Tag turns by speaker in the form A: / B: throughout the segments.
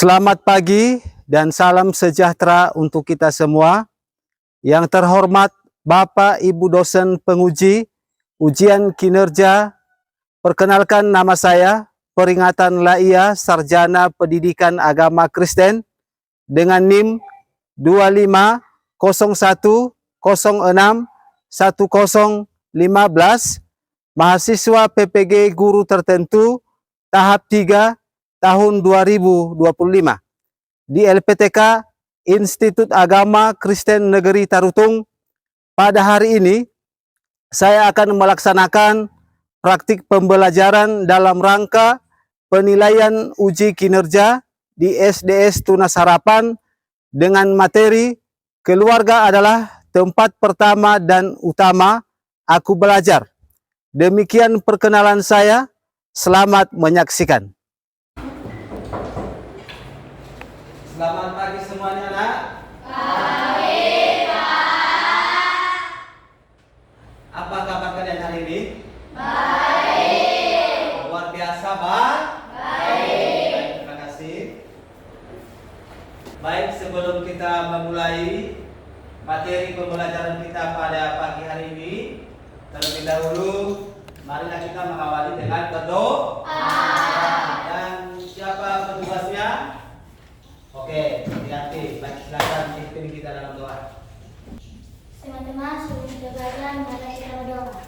A: Selamat pagi dan salam sejahtera untuk kita semua. Yang terhormat Bapak Ibu dosen penguji ujian kinerja, perkenalkan nama saya Peringatan Laia Sarjana Pendidikan Agama Kristen dengan NIM 2501061015, mahasiswa PPG Guru Tertentu tahap 3 tahun 2025 di LPTK Institut Agama Kristen Negeri Tarutung. Pada hari ini saya akan melaksanakan praktik pembelajaran dalam rangka penilaian uji kinerja di SDS Tunas Harapan dengan materi keluarga adalah tempat pertama dan utama aku belajar. Demikian perkenalan saya. Selamat menyaksikan. Selamat pagi semuanya, nak.
B: Pagi, Pak.
A: Apa kabar kalian hari ini?
B: Baik.
A: Luar biasa, Pak.
B: Baik.
A: Terima kasih. Baik, sebelum kita memulai materi pembelajaran kita pada pagi hari ini, terlebih dahulu marilah kita mengawali dengan berdoa. Dan siapa petugasnya? Oke, hati-hati. Baik, silakan pimpin kita dalam doa.
B: Teman-teman, sebelum kita belajar, mari kita berdoa.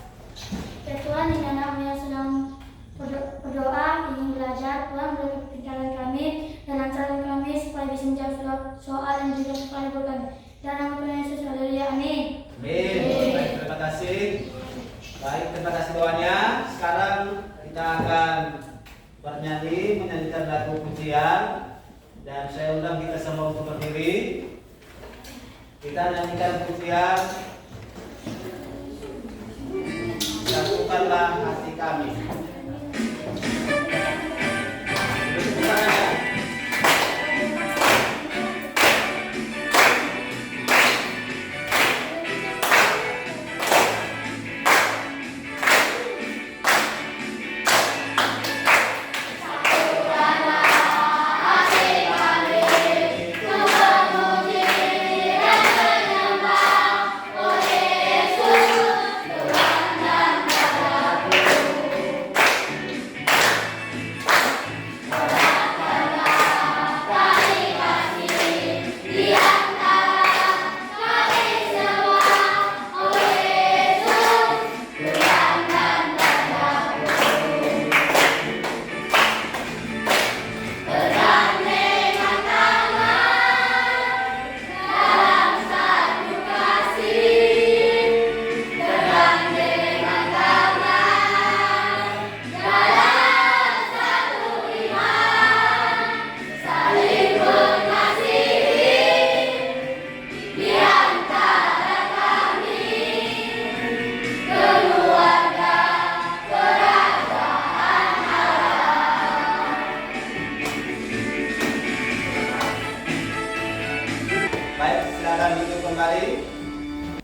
B: Ya Tuhan, di nama yang sedang berdoa, ingin belajar, Tuhan beri pikiran kami dan lancarkan kami supaya bisa menjawab soal dan juga supaya kami. Dan nama Tuhan Yesus, haleluya, amin.
A: Amin. Baik, terima kasih. Baik, terima kasih doanya. Sekarang kita akan bernyanyi, menyanyikan lagu pujian. Dan saya undang kita semua untuk berdiri. Kita nyanyikan pujian Satukanlah Hati Kami.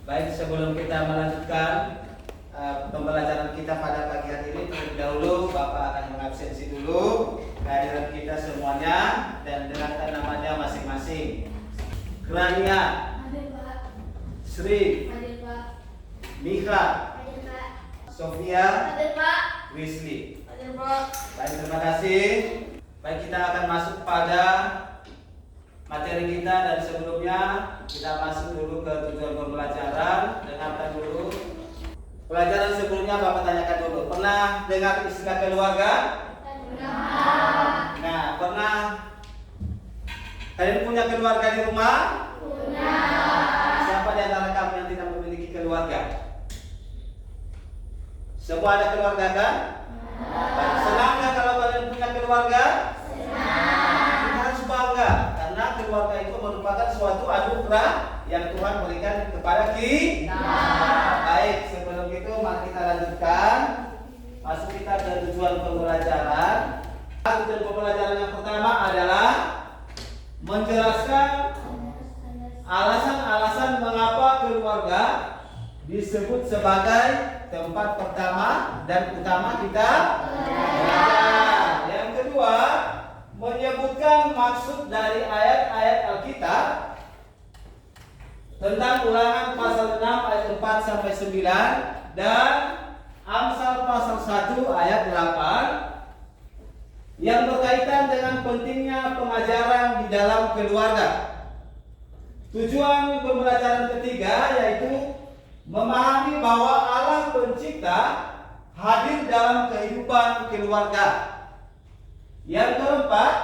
A: Baik, sebelum kita melanjutkan pembelajaran kita pada pagi hari ini, terlebih dahulu Bapak akan mengabsensi dulu kehadiran kita semuanya dan dengarkan namanya masing-masing. Krania,
B: Hadir, Pak.
A: Sri,
B: Hadir, Pak.
A: Mika,
B: Hadir, Pak.
A: Sofia,
B: Hadir, Pak.
A: Wisli.
B: Hadir, Pak.
A: Baik, terima kasih. Baik, kita akan masuk pada materi kita dan sebelumnya kita masuk dulu ke tujuan pembelajaran. Dengarkan dulu. Pelajaran sebelumnya Bapak tanyakan dulu. Pernah dengar istilah keluarga?
B: Pernah.
A: Nah, pernah kalian punya keluarga di rumah?
B: Punya.
A: Siapa di antara kamu yang tidak memiliki keluarga? Semua ada keluarga kan? Baik, senang nggak kalau kalian punya keluarga?
B: Senang.
A: Kita harus bangga karena keluarga itu merupakan suatu anugerah yang Tuhan berikan kepada kita. Baik, sebelum itu mari kita lanjutkan. Masuk kita ke tujuan pembelajaran. Tujuan pembelajaran yang pertama adalah menjelaskan alasan-alasan mengapa keluarga disebut sebagai tempat pertama dan utama kita belajar. Yang kedua, menyebutkan maksud dari ayat-ayat Alkitab tentang Ulangan pasal 6 ayat 4 sampai 9 dan Amsal pasal 1 ayat 8 yang berkaitan dengan pentingnya pengajaran di dalam keluarga. Tujuan pembelajaran ketiga yaitu memahami bahwa Allah Pencipta hadir dalam kehidupan keluarga. Yang keempat,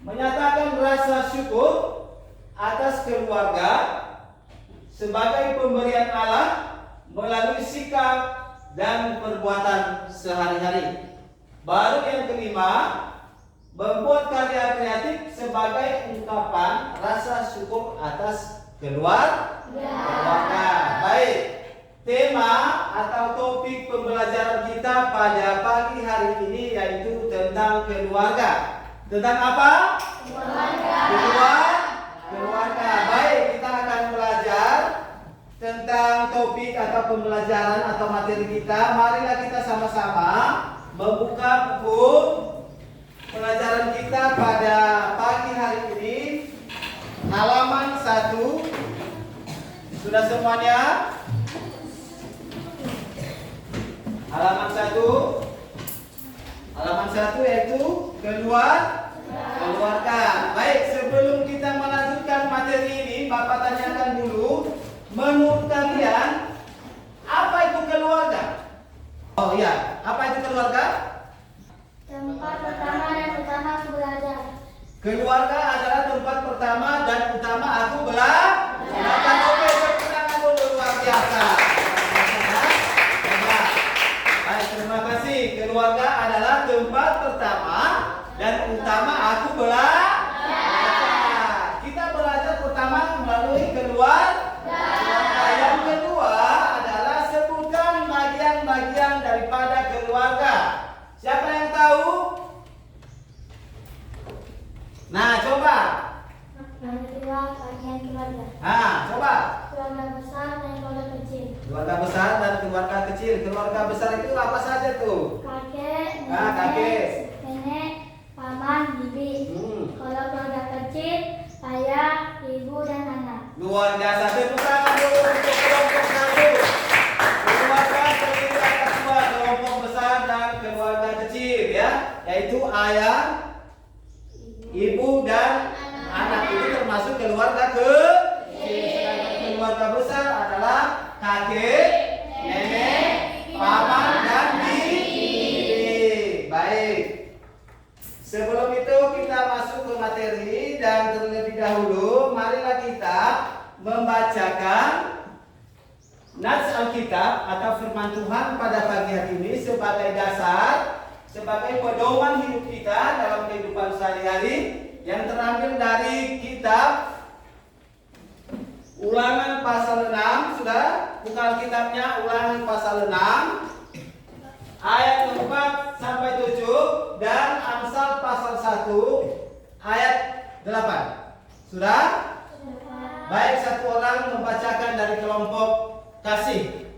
A: menyatakan rasa syukur atas keluarga sebagai pemberian Allah melalui sikap dan perbuatan sehari-hari. Baru yang kelima, membuat karya kreatif sebagai ungkapan rasa syukur atas keluarga. Baik, tema atau topik pembelajaran kita pada pagi hari ini yaitu tentang keluarga. Tentang apa? Keluarga. Baik, kita akan belajar tentang topik atau pembelajaran atau materi kita. Marilah kita sama-sama membuka buku pelajaran kita pada pagi hari ini, halaman 1. Sudah semuanya? Halaman 1. Halaman 1 yaitu keluarga. Baik, sebelum kita melanjutkan materi ini, Bapak tanyakan dulu, menurut kalian apa itu keluarga? Oh iya, apa itu keluarga?
B: Tempat pertama dan utama aku belajar.
A: Keluarga adalah tempat pertama dan utama aku belajar. Oke, tepuk tangan dulu, luar biasa. Baik, terima kasih. Keluarga adalah tempat pertama dan utama aku belajar. Kita belajar pertama melalui keluarga. Yang kedua adalah sebutkan bagian-bagian daripada keluarga. Siapa yang tahu? Nah, coba.
B: Yang kedua, bagian keluarga.
A: Coba.
B: Keluarga besar dan keluarga kecil.
A: Keluarga besar dan keluarga kecil. Keluarga besar itu apa saja tuh?
B: Kakek,
A: kakek.
B: nenek, paman, bibi. Kalau keluarga kecil, ayah, ibu, dan anak.
A: Luar biasa. Tepuk tangan dulu untuk kelompok 1. Keluarga terdiri atas 2, kelompok besar dan keluarga kecil ya, yaitu ayah, ibu, dan anak. Itu termasuk keluarga kecil. Sedangkan keluarga besar adalah kakek, nenek, paman, dan bibi. Baik. Sebelum itu kita masuk ke materi dan terlebih dahulu marilah kita membacakan nats Alkitab atau firman Tuhan pada pagi hari ini sebagai dasar, sebagai pedoman hidup kita dalam kehidupan sehari-hari yang terambil dari kitab Ulangan pasal 6. Sudah buka Alkitabnya, Ulangan pasal 6 ayat 4 sampai 7 dan Amsal pasal 1 ayat 8. Sudah? Baik, satu orang membacakan dari kelompok kasih,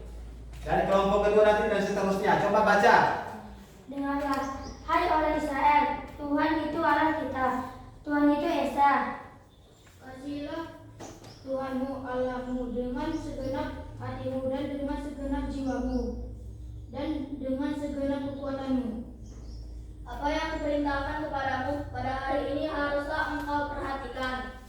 A: dari kelompok kedua nanti dan seterusnya. Coba baca.
B: Dengarlah, hai orang Israel, Tuhan itu Allah kita, Tuhan itu Esa. Kasihilah Tuhanmu Allahmu dengan segenap hatimu dan dengan segenap jiwamu dan dengan segenap kekuatanmu. Apa yang kuperintahkan kepadamu pada hari ini haruslah engkau perhatikan.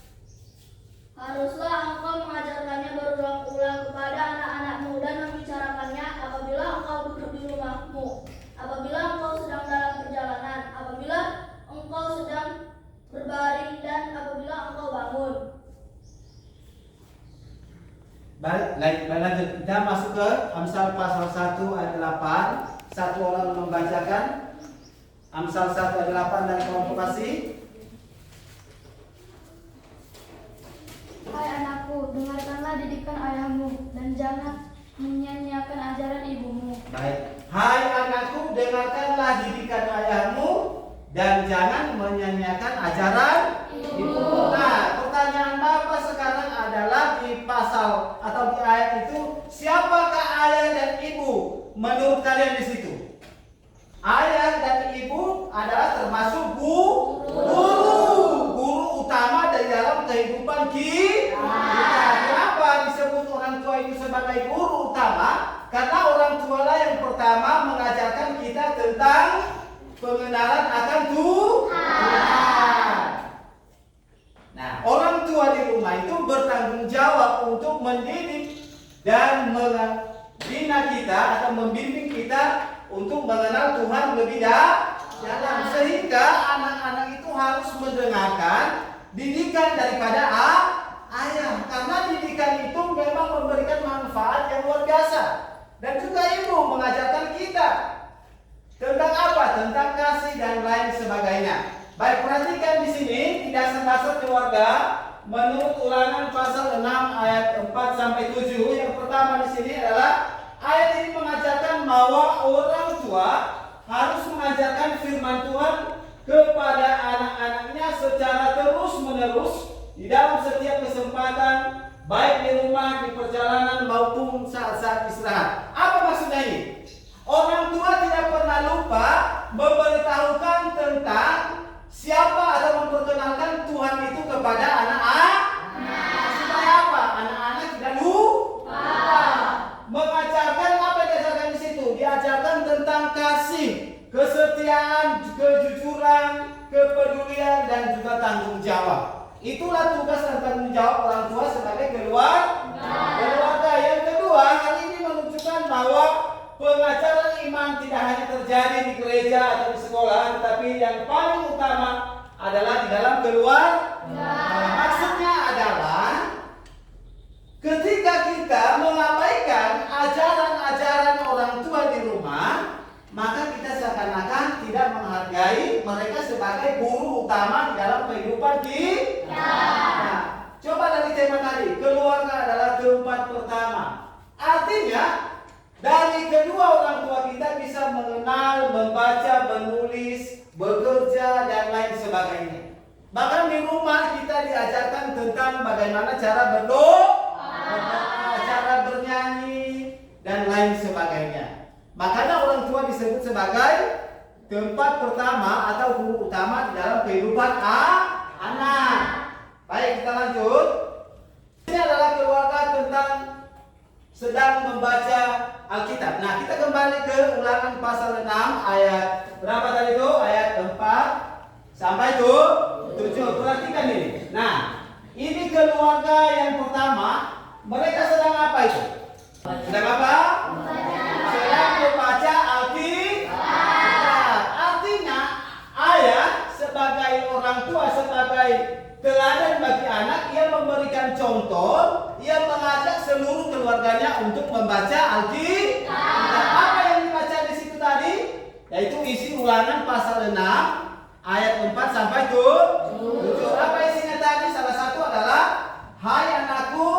B: Haruslah engkau mengajarkannya berulang-ulang kepada anak-anakmu dan membicarakannya apabila engkau duduk di rumahmu, apabila engkau sedang dalam perjalanan, apabila engkau sedang berbaring, dan apabila engkau bangun.
A: Baik, lanjut. Kita masuk ke Amsal pasal 1 ayat 8. Satu orang membacakan Amsal 1 ayat 8 dari kelompok kasih.
B: Hai anakku, dengarkanlah didikan ayahmu dan jangan menyanyiakan ajaran ibumu.
A: Baik. Hai anakku, dengarkanlah didikan ayahmu dan jangan menyanyiakan ajaran ibumu. Nah, pertanyaan Bapak sekarang adalah di pasal atau di ayat itu, siapakah ayah dan ibu menurut kalian di situ? Ayah dan ibu adalah termasuk guru. kehidupan kita. Kenapa disebut orang tua itu sebagai guru utama? Karena orang tua lah yang pertama mengajarkan kita tentang pengenalan akan Tuhan. Nah, orang tua di rumah itu bertanggung jawab untuk mendidik dan membina kita atau membimbing kita untuk mengenal Tuhan lebih dalam, sehingga anak-anak itu harus mendengarkan didikan daripada ayah, karena didikan itu memang memberikan manfaat yang luar biasa. Dan juga ibu mengajarkan kita tentang apa? Tentang kasih dan lain sebagainya. Baik, perhatikan di sini di dasar-dasar keluarga menurut Ulangan pasal 6 ayat 4 sampai 7. Yang pertama di sini adalah ayat ini mengajarkan bahwa orang tua harus mengajarkan firman Tuhan kepada anak-anaknya secara terus-menerus di dalam setiap kesempatan, baik di rumah, di perjalanan maupun saat-saat istirahat. Apa maksudnya ini? Orang tua tidak pernah lupa memberitahukan tentang siapa atau memperkenalkan Tuhan itu kepada anak-anak. Supaya apa? Anak-anak tidak lupa. Mengajarkan apa yang diajarkan di situ? Diajarkan tentang kasih, kesetiaan, kejujuran, kepedulian, dan juga tanggung jawab. Itulah tugas dan tanggung jawab orang tua sebagai keluarga. Yang kedua, hal ini menunjukkan bahwa pengajaran iman tidak hanya terjadi di gereja atau di sekolah, tetapi yang paling utama adalah di dalam keluarga. Maksudnya adalah ketika kita mengabaikan ajaran-ajaran orang tua di rumah, maka kita seakan-akan tidak menghargai mereka sebagai guru utama di dalam kehidupan kita. Nah, coba dari tema tadi, keluarga adalah tempat pertama. Artinya, dari kedua orang tua kita bisa mengenal, membaca, menulis, bekerja, dan lain sebagainya. Bahkan di rumah kita diajarkan tentang bagaimana cara berdoa, cara bernyanyi, dan lain sebagainya. Makanya orang tua disebut sebagai tempat pertama atau guru utama di dalam kehidupan anak. Baik, kita lanjut. Ini adalah keluarga tentang sedang membaca Alkitab. Nah, kita kembali ke Ulangan pasal 6 ayat berapa tadi itu? Ayat 4 sampai 7. Perhatikan ini. Nah, ini keluarga yang pertama, mereka sedang apa itu? Sedang apa? Sedang membaca Alkitab. Artinya, ayah sebagai orang tua, sebagai teladan bagi anak, ia memberikan contoh, ia mengajak seluruh keluarganya untuk membaca Alkitab. Apa yang dibaca di situ tadi? Yaitu isi Ulangan pasal 6 ayat 4 sampai 7. Apa isinya tadi? Salah satu adalah, hai anakku,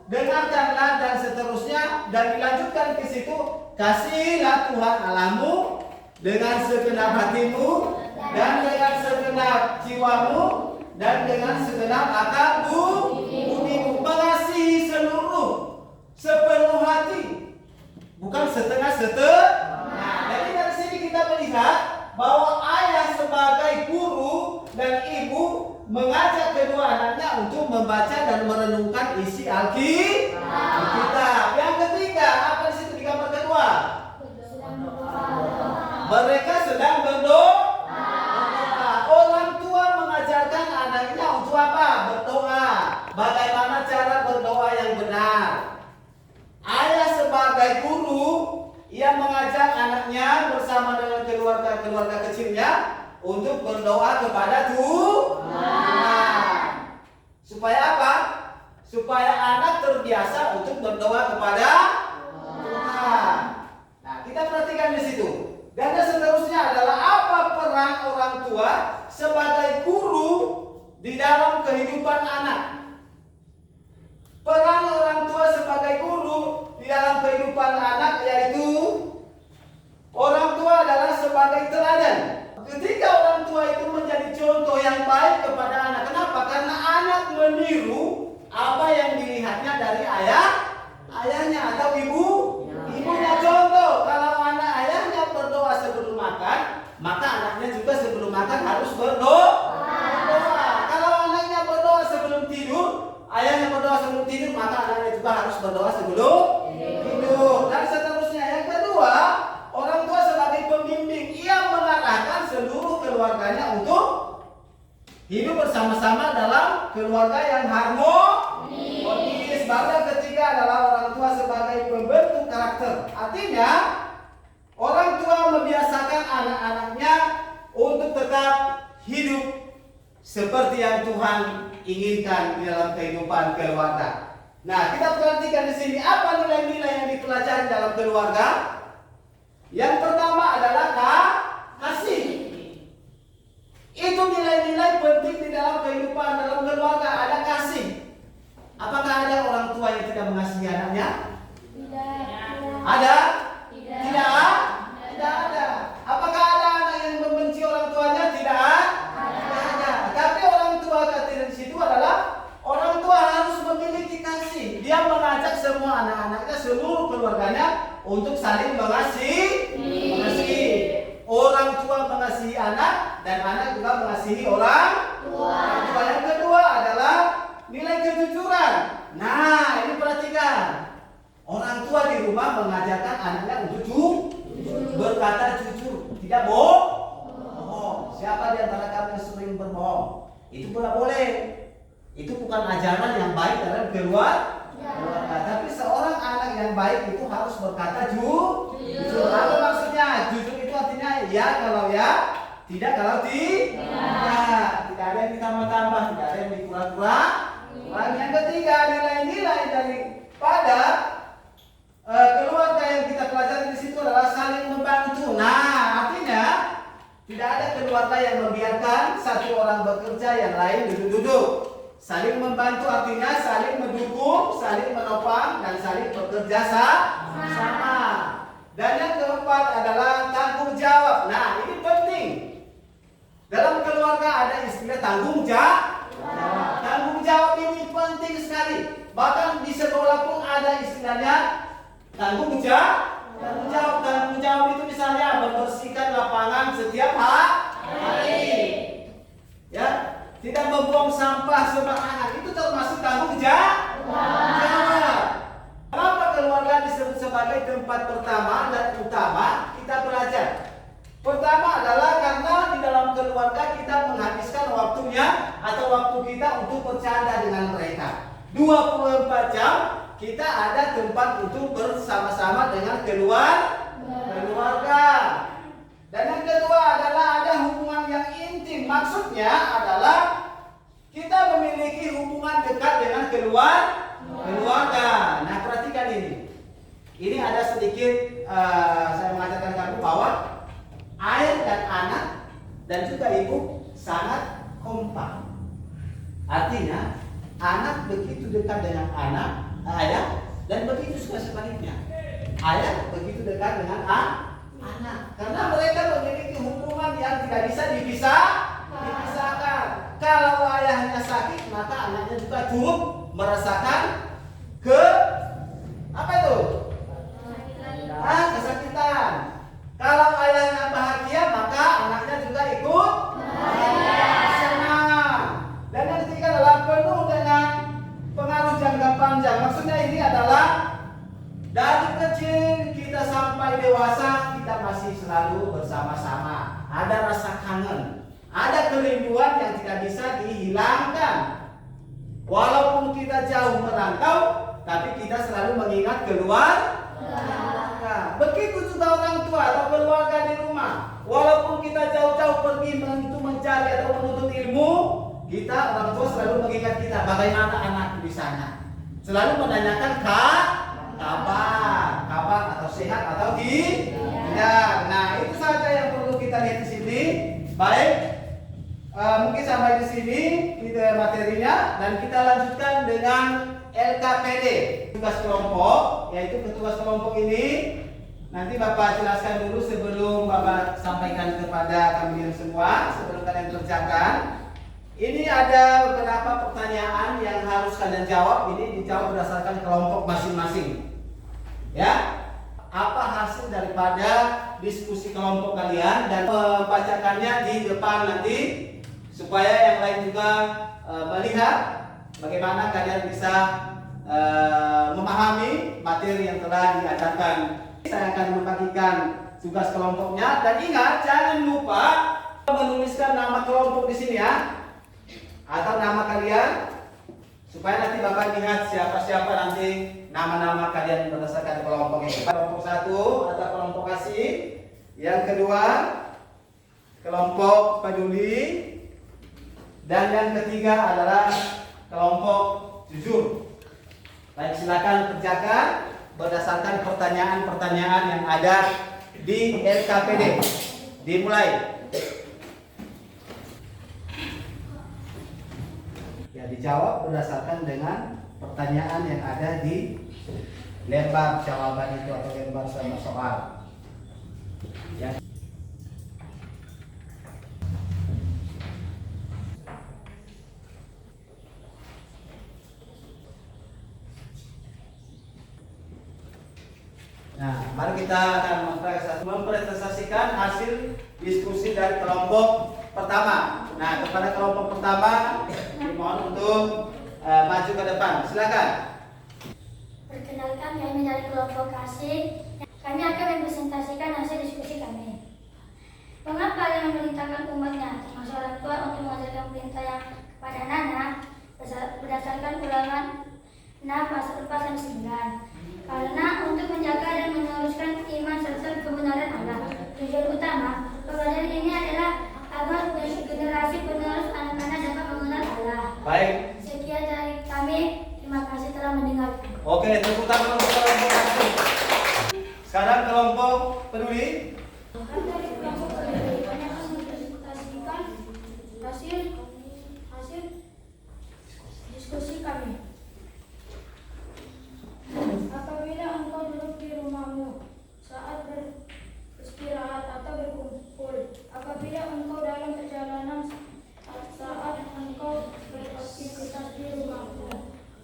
A: dengarkanlah, dan seterusnya, dan dilanjutkan ke situ, kasihilah Tuhan Allahmu dengan segenap hatimu dan dengan segenap jiwamu dan dengan segenap akal budimu. Mengasihi sepenuh hati, bukan setengah-setengah. Nah, jadi dari sini kita melihat bahwa ayah sebagai guru dan ibu mengajak kedua anaknya untuk membaca dan merenungkan isi Alkitab. Yang ketiga, apa di situ di gambar kedua? Mereka sedang berdoa. Orang tua mengajarkan anaknya untuk apa? Berdoa. Bagaimana cara berdoa yang benar? Ayah sebagai guru, ia mengajak anaknya bersama dengan keluarga kecilnya untuk berdoa kepada Tuhan. Supaya apa? Supaya anak terbiasa untuk berdoa kepada Tuhan. Nah, kita perhatikan di situ. Dan seterusnya adalah apa peran orang tua sebagai guru di dalam kehidupan anak. Peran orang tua sebagai guru di dalam kehidupan anak yaitu orang tua adalah sebagai teladan. Ketika orang tua itu menjadi contoh yang baik kepada anak. Kenapa? Karena anak meniru apa yang dilihatnya dari ayahnya atau ibunya. Contoh, kalau anak ayahnya berdoa sebelum makan, maka anaknya juga sebelum makan harus berdoa. Kalau anaknya berdoa sebelum tidur, bersama-sama dalam keluarga yang harmonis. Baru yang ketiga adalah orang tua sebagai pembentuk karakter. Artinya orang tua membiasakan anak-anaknya untuk tetap hidup seperti yang Tuhan inginkan di dalam kehidupan keluarga. Nah, kita perhatikan di sini apa nilai-nilai yang dipelajari dalam keluarga. Yang pertama adalah kasih. Itu nilai-nilai penting di dalam kehidupan dalam keluarga, ada kasih. Apakah ada orang tua yang tidak mengasihi anaknya?
B: Tidak.
A: Ada? Tidak ada. Apakah ada anak yang membenci orang tuanya? Tidak ada. Tapi orang tua kata di situ adalah orang tua harus memiliki kasih. Dia mengajak semua anak-anaknya, seluruh keluarganya untuk saling mengasihi. Orang tua mengasihi anak dan anak juga mengasihi orang tua. Yang kedua adalah nilai kejujuran. Nah, ini perhatikan. Orang tua di rumah mengajarkan anaknya untuk berkata jujur, tidak bohong. Siapa di antara kami yang sering berbohong? Itu pun boleh. Itu bukan ajaran yang baik dalam keluarga. Tapi seorang anak yang baik itu harus berkata jujur. Apa maksudnya? Jujur itu artinya ya kalau ya, tidak kalau tidak. Tidak ada yang ditambah-tambah, tidak ada yang dikurang-kurang. Yang ketiga, nilai-nilai daripada keluarga yang kita pelajari di situ adalah saling membantu. Nah, artinya tidak ada keluarga yang membiarkan satu orang bekerja yang lain duduk-duduk. Saling membantu artinya saling mendukung, saling menopang, dan saling bekerja sama. Dan yang keempat adalah tanggung jawab. Nah, ini penting. Dalam keluarga ada istilah tanggung jawab. Tanggung jawab ini penting sekali. Bahkan di sekolah pun ada istilahnya tanggung jawab. Tanggung jawab itu misalnya membersihkan lapangan setiap hari. Ya, tidak membuang sampah sembarangan. Itu termasuk tanggung jawab. Kenapa keluarga disebut sebagai tempat pertama dan utama kita belajar? Pertama adalah karena di dalam keluarga kita menghabiskan waktunya atau waktu kita untuk bercanda dengan mereka. 24 jam kita ada tempat untuk bersama-sama dengan keluarga. Dan yang kedua adalah ada hubungan yang intim. Maksudnya adalah kita memiliki hubungan dekat dengan keluarga. Nah, perhatikan ini. Ini ada sedikit saya mengajarkan kamu bahwa ayah dan anak dan juga ibu sangat kompak. Artinya anak begitu dekat dengan ayah dan begitu juga sebaliknya. Ayah begitu dekat dengan anak. Karena mereka memiliki hubungan yang tidak bisa dipisahkan. Kalau ayahnya sakit, maka anaknya juga turut merasakan kesakitan. Kalau ayahnya bahagia, maka anaknya juga ikut senang. Dan yang ketiga adalah penuh dengan pengaruh jangka panjang. Maksudnya ini adalah dari kecil kita sampai dewasa kita masih selalu bersama-sama. Ada rasa kangen, ada kerinduan yang tidak bisa dihilangkan. Walaupun kita jauh merantau, tapi kita selalu mengingat keluarga. Begitu juga orang tua atau keluarga di rumah. Walaupun kita jauh-jauh pergi untuk mencari atau menuntut ilmu, kita orang tua selalu mengingat kita. Bagaimana anakku di sana? Selalu menanyakan kabar atau sehat atau tidak. Nah, itu saja yang perlu kita lihat di sini. Baik, mungkin sampai di sini materinya, dan kita lanjutkan dengan LKPD, tugas kelompok, yaitu petugas kelompok ini nanti Bapak jelaskan dulu sebelum Bapak sampaikan kepada kalian semua, sebelum kalian kerjakan. Ini ada beberapa pertanyaan yang harus kalian jawab. Ini dijawab berdasarkan kelompok masing-masing. Ya, apa hasil daripada diskusi kelompok kalian, dan membacakannya di depan nanti supaya yang lain juga melihat bagaimana kalian bisa memahami materi yang telah diajarkan. Saya akan membagikan tugas kelompoknya, dan ingat jangan lupa menuliskan nama kelompok di sini ya. atau nama kalian supaya nanti Bapak lihat siapa-siapa nanti nama-nama kalian berdasarkan kelompok ini. Kelompok 1 atau kelompok kasih, yang kedua kelompok peduli, dan yang ketiga adalah kelompok jujur. Baik, silakan kerjakan berdasarkan pertanyaan-pertanyaan yang ada di LKPD. Dimulai. Ya, dijawab berdasarkan dengan pertanyaan yang ada di lembar jawaban itu atau lembar soal. Ya. Nah, mari kita akan mempresentasikan hasil diskusi dari kelompok pertama. Nah, kepada kelompok pertama dimohon untuk maju ke depan. Silakan.
B: Perkenalkan, kami dari kelompok kasih. Kami akan mempresentasikan hasil diskusi kami. Mengapa Allah memerintahkan umatnya, termasuk orang tua, untuk mengajarkan perintah yang kepada anak-anak berdasarkan ulangan 6 pasal 4 dan 9? Karena untuk menjaga dan meneruskan iman serta kebenaran Allah. Tujuan utama pembelajaran ini adalah agar generasi penerus anak-anak dapat mengenal Allah.
A: Baik.
B: Sekian dari kami. Terima kasih telah mendengarkan.
A: Oke, tepuk tangan untuk kelompok satu. Sekarang kelompok peduli.
B: Kami dari kelompok peduli banyak mempresentasikan hasil diskusi kami. Apabila engkau duduk di rumahmu saat beristirahat atau berkumpul, apabila engkau dalam perjalanan saat engkau beraktivitas di rumahmu,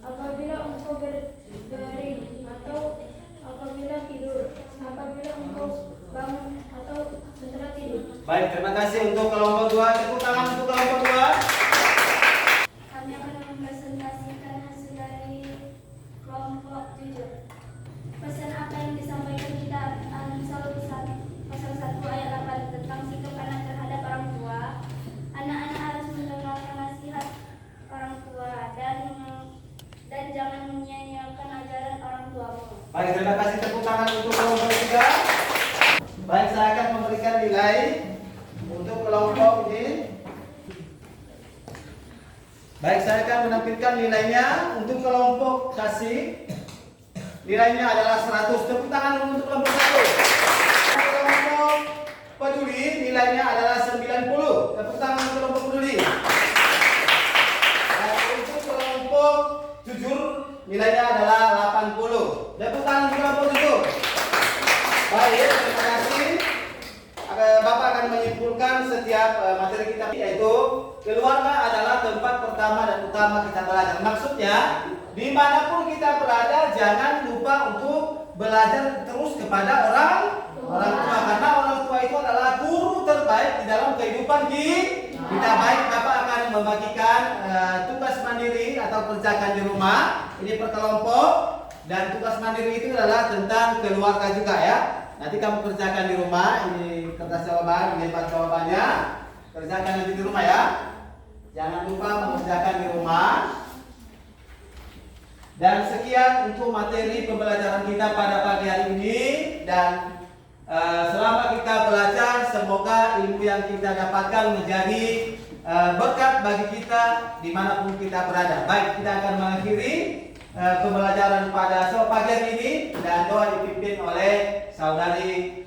B: apabila engkau berbaring atau apabila tidur, apabila engkau bangun atau setelah tidur.
A: Baik, terima kasih untuk kelompok 2. Tepuk tangan untuk kelompok 2.
B: Kami akan mempresentasikan hasil dari kelompok jujur. Pesan apa yang disampaikan kita pasal 1 ayat 8 tentang sikap anak terhadap orang tua. Anak-anak harus mendengarkan nasihat orang tua dan jangan menyia-nyiakan ajaran orang tua.
A: Baik, terima kasih, tepuk tangan untuk kelompok 3. Baik, saya akan memberikan nilai untuk kelompok ini. Baik, saya akan menampilkan nilainya untuk kelompok kasih. Nilainya adalah 100. Tepuk tangan untuk kelompok 1. Kelompok peduli nilainya adalah 90. Tepuk tangan untuk kelompok peduli. Dan untuk kelompok jujur nilainya adalah 80. Tepuk tangan untuk kelompok jujur. Baik, terima kasih. Bapak akan menyimpulkan setiap materi kita, yaitu keluarga adalah tempat pertama dan utama kita belajar. Maksudnya, dimanapun kita berada, jangan lupa untuk belajar terus kepada orang tua, karena orang tua itu adalah guru terbaik di dalam kehidupan kita. Baik, Bapak akan membagikan tugas mandiri atau kerjakan di rumah ini per kelompok, dan tugas mandiri itu adalah tentang keluarga juga ya. Nanti kamu kerjakan di rumah, ini kertas jawaban, ini lembar jawabannya. Kerjakan nanti di rumah ya. Jangan lupa mengerjakan di rumah. Dan sekian untuk materi pembelajaran kita pada pagi hari ini. Dan selama kita belajar, semoga ilmu yang kita dapatkan menjadi berkat bagi kita dimanapun kita berada. Baik, kita akan mengakhiri pembelajaran pada sore pagi hari ini, dan doa dipimpin oleh saudari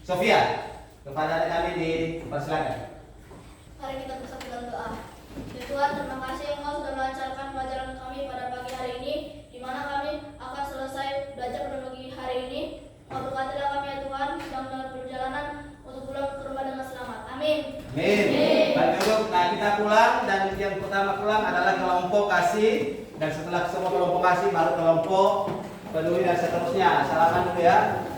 A: Sofia. Kepada kami dipersilakan.
B: Mari kita bersatu dalam doa. Ya Tuhan, terima kasih Engkau sudah melancarkan pelajaran kami pada pagi hari ini, di mana kami akan selesai belajar pada pagi hari ini. Berkatilah kami ya Tuhan dalam perjalanan untuk pulang ke rumah dengan selamat. Amin.
A: Amin. Baik dulu, nah kita pulang, dan yang pertama pulang adalah kelompok kasih, dan setelah semua kelompok kasih baru kelompok peduli dan seterusnya. Salaman dulu ya.